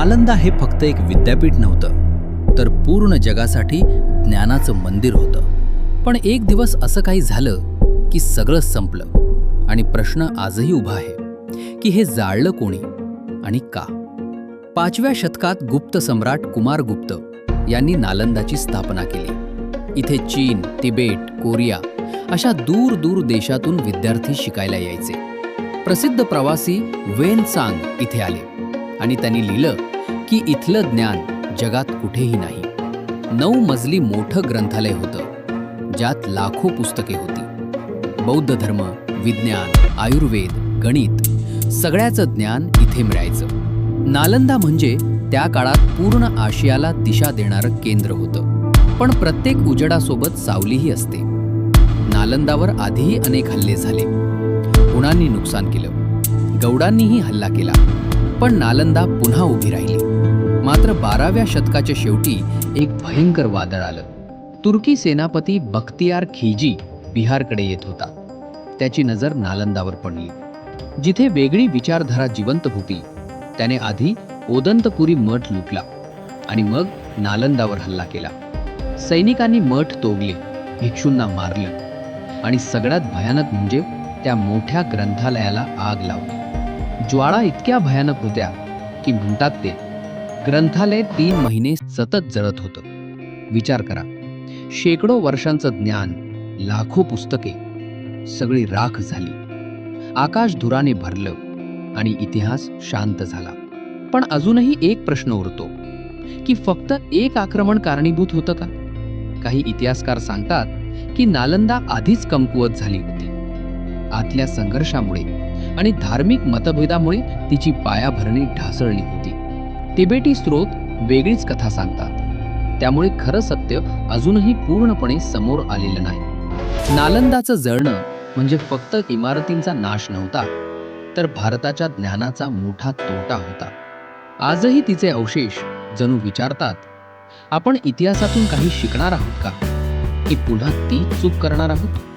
नालंदा हे फक्त एक विद्यापीठ नव्हतं, तर पूर्ण जगासाठी ज्ञानाचं मंदिर होतं. पण एक दिवस असं काही झालं की सगळं संपलं आणि प्रश्न आजही उभा आहे की हे जाळलं कोणी आणि का. 5व्या शतकात गुप्त सम्राट कुमारगुप्त यांनी नालंदाची स्थापना केली. इथे चीन, तिबेट, कोरिया अशा दूर दूर देशातून विद्यार्थी शिकायला यायचे. प्रसिद्ध प्रवासी वेन सांग इथे आले आणि त्यांनी लिहिलं की इथलं ज्ञान जगात कुठेही नाही. 9 मजली मोठं ग्रंथालय होतं, ज्यात लाखो पुस्तके होती. बौद्ध धर्म, विज्ञान, आयुर्वेद, गणित सगळ्याचं ज्ञान इथे मिळायचं. नालंदा म्हणजे त्या काळात पूर्ण आशियाला दिशा देणारं केंद्र होतं. पण प्रत्येक उजेडासोबत सावलीही असते. नालंदावर आधीही अनेक हल्ले झाले. हुणांनी नुकसान केलं, गौडांनीही हल्ला केला, पण नालंदा पुन्हा उभी राहिली. मात्र 12व्या शतकाच्या शेवटी एक भयंकर वादळ आलं. तुर्की सेनापती बख्तियार खिलजी बिहारकडे येत होता. त्याची नजर नालंदावर पडली. जिथे वेगळी विचारधारा जिवंत होती, त्याने आधी ओदंतपुरी मठ लुटला आणि मग नालंदावर हल्ला केला. सैनिकांनी मठ तोडले, भिक्षूंना मारलं आणि सगळ्यात भयानक म्हणजे त्या मोठ्या ग्रंथालयाला आग लावली. ज्वाळा इतक्या भयानक होत्या की म्हणतात ते ग्रंथालय 3 महिने सतत जळत होतं. विचार करा, शेकडो वर्षांचं ज्ञान, लाखो पुस्तके सगळी राख झाली. आकाश धुराने भरलं आणि इतिहास शांत झाला. पण अजूनही एक प्रश्न उरतो की फक्त एक आक्रमण कारणीभूत होतं का? काही इतिहासकार सांगतात की नालंदा आधीच कमकुवत झाली होती. आतल्या संघर्षामुळे आणि धार्मिक मतभेदामुळे तिची पायाभरणी ढासळली होती. तिबेटी स्रोत वेगळीच कथा सांगतात. त्यामुळे खरं सत्य अजूनही पूर्णपणे समोर आलेलं नाही. नालंदाचं जळणं म्हणजे फक्त इमारतींचा नाश नव्हता, तर भारताच्या ज्ञानाचा मोठा तोटा होता. आजही तिचे अवशेष जणू विचारतात, आपण इतिहासातून काही शिकणार आहोत का, की पुन्हा तीच चूक करणार आहोत?